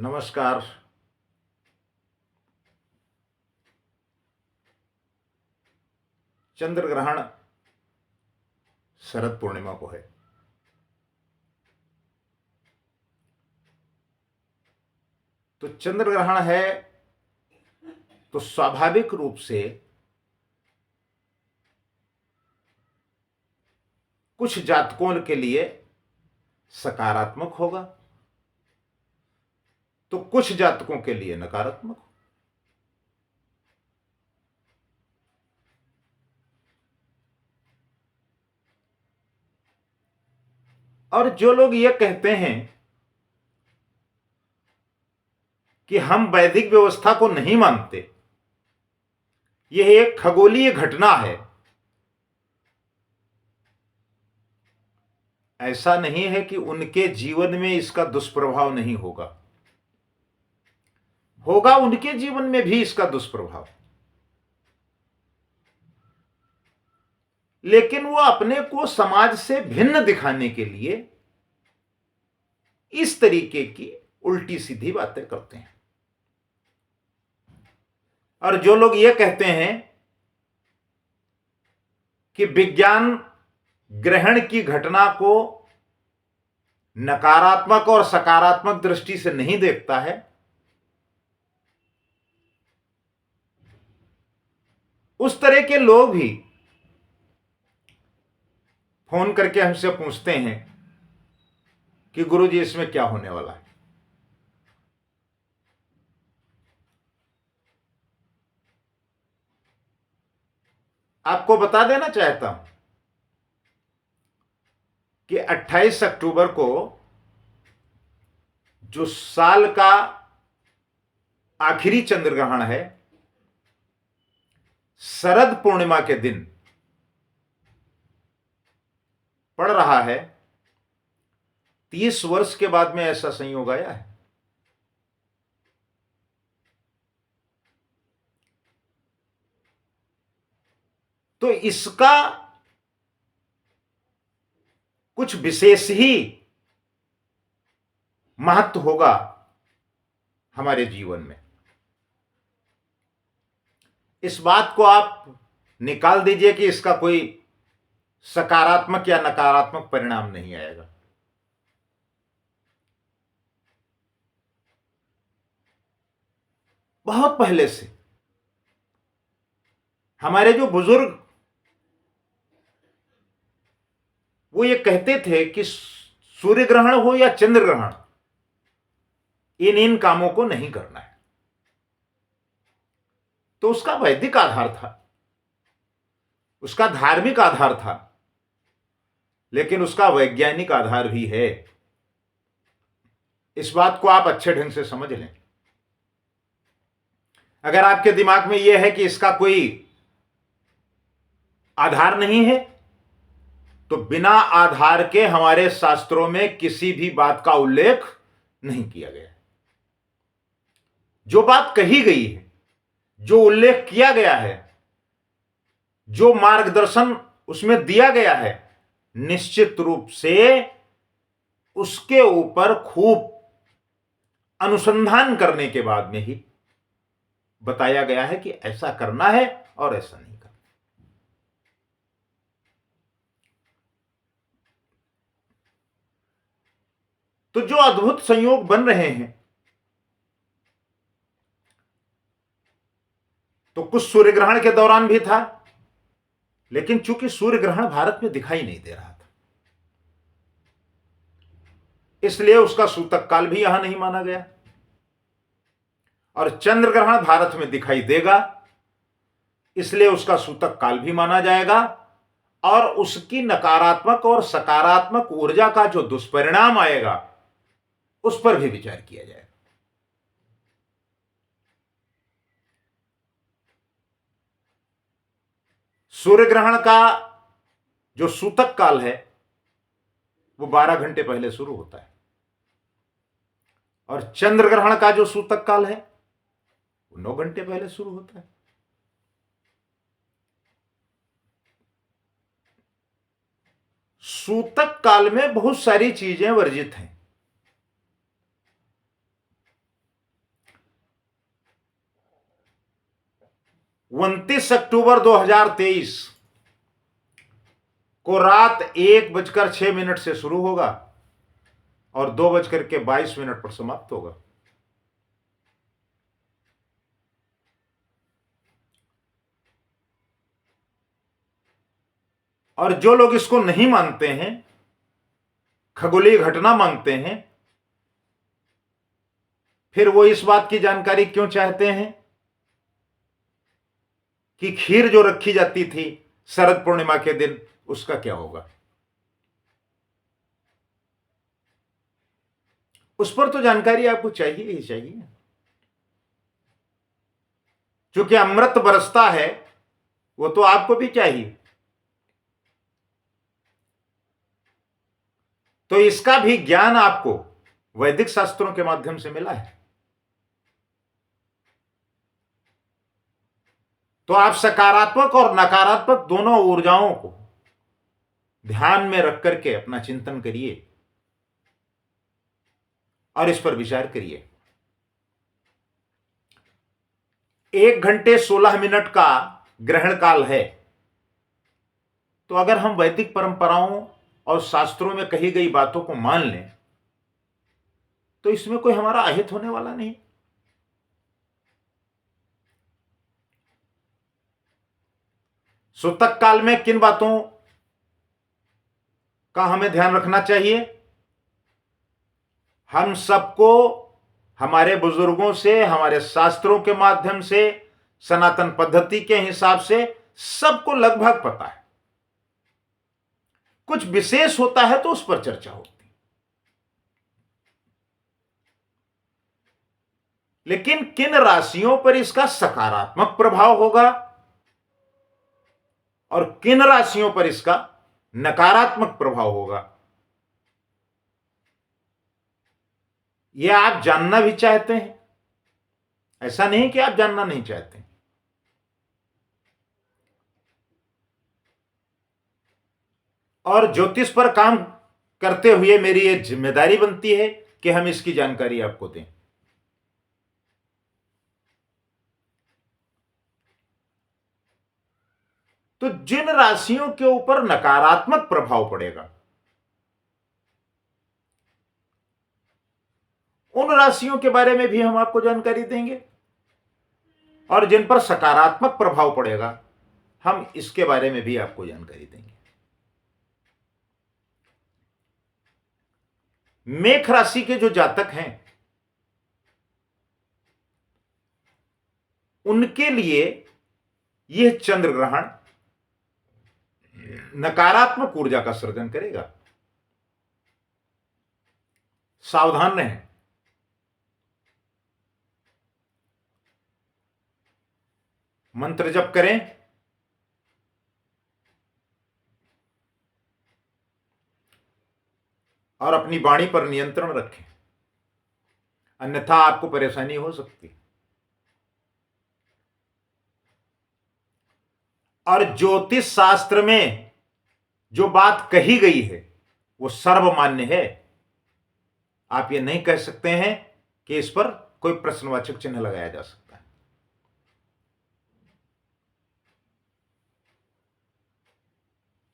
नमस्कार। चंद्र ग्रहण शरद पूर्णिमा को है। तो चंद्र ग्रहण है तो स्वाभाविक रूप से कुछ जातकों के लिए सकारात्मक होगा तो कुछ जातकों के लिए नकारात्मक होगा। और जो लोग ये कहते हैं कि हम वैदिक व्यवस्था को नहीं मानते, यह एक खगोलीय घटना है, ऐसा नहीं है कि उनके जीवन में इसका दुष्प्रभाव नहीं होगा। होगा, उनके जीवन में भी इसका दुष्प्रभाव, लेकिन वो अपने को समाज से भिन्न दिखाने के लिए इस तरीके की उल्टी सीधी बातें करते हैं। और जो लोग ये कहते हैं कि विज्ञान ग्रहण की घटना को नकारात्मक और सकारात्मक दृष्टि से नहीं देखता है, उस तरह के लोग भी फोन करके हमसे पूछते हैं कि गुरुजी इसमें क्या होने वाला है। आपको बता देना चाहता हूं कि 28 अक्टूबर को जो साल का आखिरी चंद्र ग्रहण है, शरद पूर्णिमा के दिन पड़ रहा है। 30 वर्ष के बाद में ऐसा संयोग आया है। तो इसका कुछ विशेष ही महत्व होगा हमारे जीवन में। इस बात को आप निकाल दीजिए कि इसका कोई सकारात्मक या नकारात्मक परिणाम नहीं आएगा। बहुत पहले से हमारे जो बुजुर्ग वो ये कहते थे कि सूर्य ग्रहण हो या चंद्र ग्रहण, इन कामों को नहीं करना है। तो उसका वैदिक आधार था, उसका धार्मिक आधार था, लेकिन उसका वैज्ञानिक आधार भी है। इस बात को आप अच्छे ढंग से समझ लें। अगर आपके दिमाग में यह है कि इसका कोई आधार नहीं है, तो बिना आधार के हमारे शास्त्रों में किसी भी बात का उल्लेख नहीं किया गया। जो बात कही गई है, जो उल्लेख किया गया है, जो मार्गदर्शन उसमें दिया गया है, निश्चित रूप से उसके ऊपर खूब अनुसंधान करने के बाद में ही बताया गया है कि ऐसा करना है और ऐसा नहीं करना। तो जो अद्भुत संयोग बन रहे हैं, तो कुछ सूर्य ग्रहण के दौरान भी था, लेकिन चूंकि सूर्य ग्रहण भारत में दिखाई नहीं दे रहा था, इसलिए उसका सूतक काल भी यहां नहीं माना गया। और चंद्र ग्रहण भारत में दिखाई देगा, इसलिए उसका सूतक काल भी माना जाएगा। और उसकी नकारात्मक और सकारात्मक ऊर्जा का जो दुष्परिणाम आएगा, उस पर भी विचार किया जाएगा। सूर्य ग्रहण का जो सूतक काल है वो 12 घंटे पहले शुरू होता है, और चंद्र ग्रहण का जो सूतक काल है वो 9 घंटे पहले शुरू होता है। सूतक काल में बहुत सारी चीजें वर्जित हैं। 29 अक्टूबर 2023 को रात 1:06 से शुरू होगा और 2:22 पर समाप्त होगा। और जो लोग इसको नहीं मानते हैं, खगोलीय घटना मानते हैं, फिर वो इस बात की जानकारी क्यों चाहते हैं कि खीर जो रखी जाती थी शरद पूर्णिमा के दिन, उसका क्या होगा? उस पर तो जानकारी आपको चाहिए ही चाहिए। क्योंकि अमृत बरसता है, वो तो आपको भी चाहिए। तो इसका भी ज्ञान आपको वैदिक शास्त्रों के माध्यम से मिला है। तो आप सकारात्मक और नकारात्मक दोनों ऊर्जाओं को ध्यान में रख करके अपना चिंतन करिए और इस पर विचार करिए। 1 घंटे 16 मिनट का ग्रहण काल है। तो अगर हम वैदिक परंपराओं और शास्त्रों में कही गई बातों को मान लें तो इसमें कोई हमारा अहित होने वाला नहीं। सूतक काल में किन बातों का हमें ध्यान रखना चाहिए? हम सबको हमारे बुजुर्गों से, हमारे शास्त्रों के माध्यम से, सनातन पद्धति के हिसाब से सबको लगभग पता है। कुछ विशेष होता है तो उस पर चर्चा होती है। लेकिन किन राशियों पर इसका सकारात्मक प्रभाव होगा और किन राशियों पर इसका नकारात्मक प्रभाव होगा, यह आप जानना भी चाहते हैं। ऐसा नहीं कि आप जानना नहीं चाहते। और ज्योतिष पर काम करते हुए मेरी यह जिम्मेदारी बनती है कि हम इसकी जानकारी आपको दें। तो जिन राशियों के ऊपर नकारात्मक प्रभाव पड़ेगा, उन राशियों के बारे में भी हम आपको जानकारी देंगे, और जिन पर सकारात्मक प्रभाव पड़ेगा हम इसके बारे में भी आपको जानकारी देंगे। मेष राशि के जो जातक हैं उनके लिए यह चंद्र ग्रहण नकारात्मक ऊर्जा का सृजन करेगा। सावधान रहें। मंत्र जप करें, और अपनी वाणी पर नियंत्रण रखें, अन्यथा आपको परेशानी हो सकती है। और ज्योतिष शास्त्र में जो बात कही गई है वो सर्वमान्य है। आप ये नहीं कह सकते हैं कि इस पर कोई प्रश्नवाचक चिन्ह लगाया जा सकता है।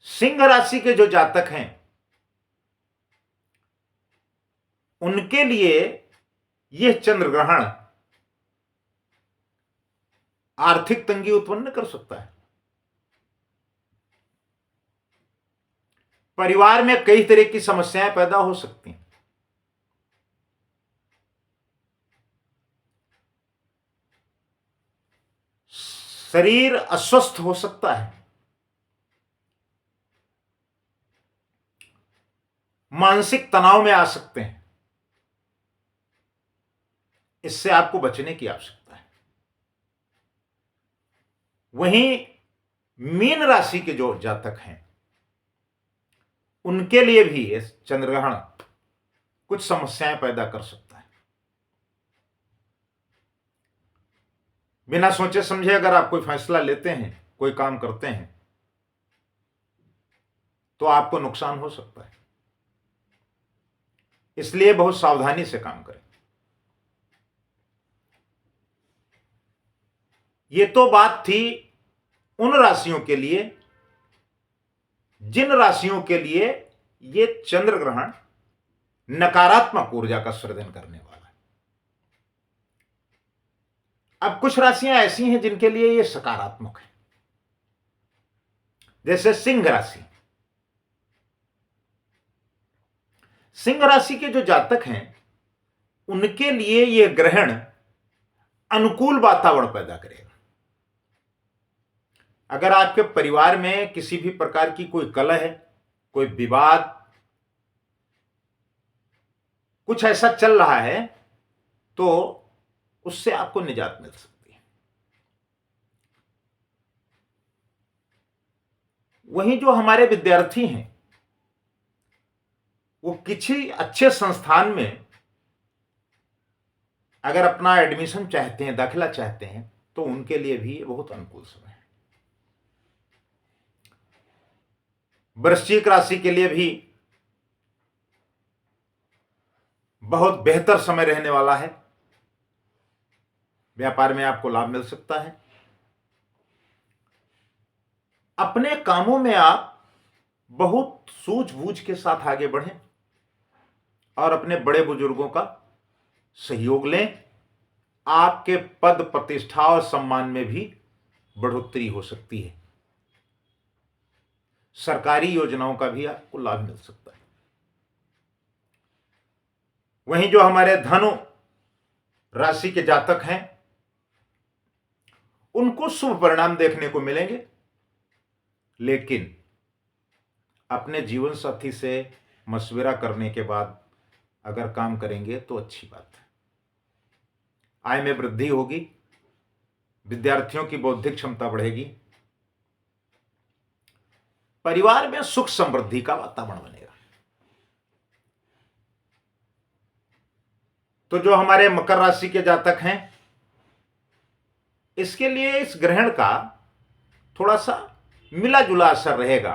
सिंह राशि के जो जातक हैं उनके लिए यह चंद्र ग्रहण आर्थिक तंगी उत्पन्न कर सकता है। परिवार में कई तरह की समस्याएं पैदा हो सकती हैं। शरीर अस्वस्थ हो सकता है। मानसिक तनाव में आ सकते हैं। इससे आपको बचने की आवश्यकता है। वहीं मीन राशि के जो जातक हैं उनके लिए भी इस चंद्रग्रहण कुछ समस्याएं पैदा कर सकता है। बिना सोचे समझे अगर आप कोई फैसला लेते हैं, कोई काम करते हैं, तो आपको नुकसान हो सकता है। इसलिए बहुत सावधानी से काम करें। ये तो बात थी उन राशियों के लिए जिन राशियों के लिए ये चंद्र ग्रहण नकारात्मक ऊर्जा का सृजन करने वाला है। अब कुछ राशियां ऐसी हैं जिनके लिए ये सकारात्मक है, जैसे सिंह राशि। सिंह राशि के जो जातक हैं उनके लिए यह ग्रहण अनुकूल वातावरण पैदा करेगा। अगर आपके परिवार में किसी भी प्रकार की कोई कलह है, कोई विवाद, कुछ ऐसा चल रहा है, तो उससे आपको निजात मिल सकती है। वहीं जो हमारे विद्यार्थी हैं वो किसी अच्छे संस्थान में अगर अपना एडमिशन चाहते हैं, दाखिला चाहते हैं, तो उनके लिए भी बहुत अनुकूल समय है। वृश्चिक राशि के लिए भी बहुत बेहतर समय रहने वाला है। व्यापार में आपको लाभ मिल सकता है। अपने कामों में आप बहुत सूझबूझ के साथ आगे बढ़ें और अपने बड़े बुजुर्गों का सहयोग लें। आपके पद प्रतिष्ठा और सम्मान में भी बढ़ोतरी हो सकती है। सरकारी योजनाओं का भी आपको लाभ मिल सकता है। वहीं जो हमारे धनु राशि के जातक हैं उनको शुभ परिणाम देखने को मिलेंगे, लेकिन अपने जीवन साथी से मशविरा करने के बाद अगर काम करेंगे तो अच्छी बात है। आय में वृद्धि होगी, विद्यार्थियों की बौद्धिक क्षमता बढ़ेगी, परिवार में सुख समृद्धि का वातावरण बनेगा। तो जो हमारे मकर राशि के जातक हैं इसके लिए इस ग्रहण का थोड़ा सा मिला जुला असर रहेगा।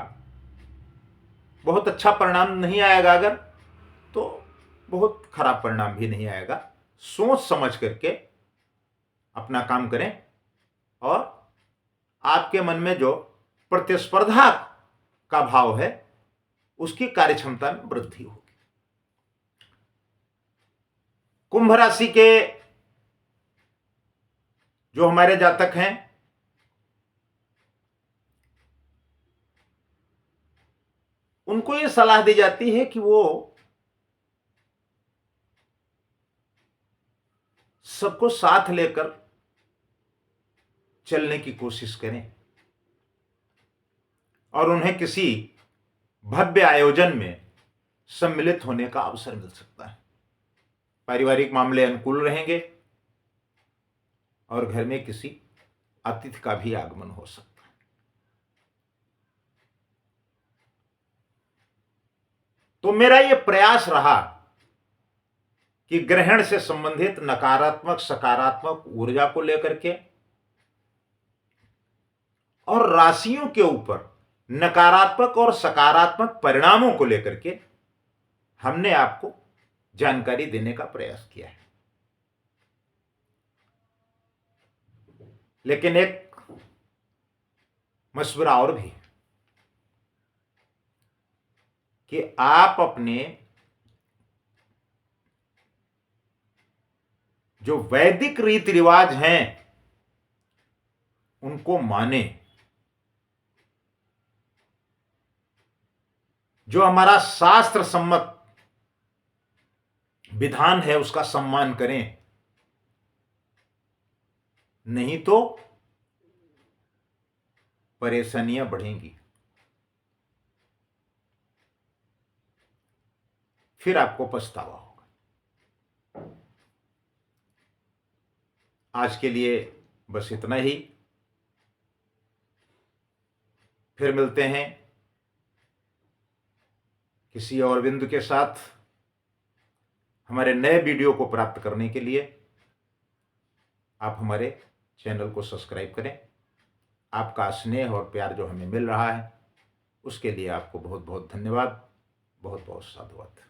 बहुत अच्छा परिणाम नहीं आएगा, अगर तो बहुत खराब परिणाम भी नहीं आएगा। सोच समझ करके अपना काम करें और आपके मन में जो प्रतिस्पर्धा का भाव है उसकी कार्यक्षमता में वृद्धि होगी। कुंभ राशि के जो हमारे जातक हैं उनको यह सलाह दी जाती है कि वो सबको साथ लेकर चलने की कोशिश करें और उन्हें किसी भव्य आयोजन में सम्मिलित होने का अवसर मिल सकता है। पारिवारिक मामले अनुकूल रहेंगे और घर में किसी अतिथि का भी आगमन हो सकता है। तो मेरा यह प्रयास रहा कि ग्रहण से संबंधित नकारात्मक सकारात्मक ऊर्जा को लेकर के और राशियों के ऊपर नकारात्मक और सकारात्मक परिणामों को लेकर के हमने आपको जानकारी देने का प्रयास किया है। लेकिन एक मशवरा और भी है कि आप अपने जो वैदिक रीति रिवाज हैं उनको माने, जो हमारा शास्त्र सम्मत विधान है उसका सम्मान करें, नहीं तो परेशानियां बढ़ेंगी, फिर आपको पछतावा होगा। आज के लिए बस इतना ही। फिर मिलते हैं किसी और बिंदु के साथ। हमारे नए वीडियो को प्राप्त करने के लिए आप हमारे चैनल को सब्सक्राइब करें। आपका स्नेह और प्यार जो हमें मिल रहा है उसके लिए आपको बहुत बहुत धन्यवाद, बहुत बहुत साधुवाद।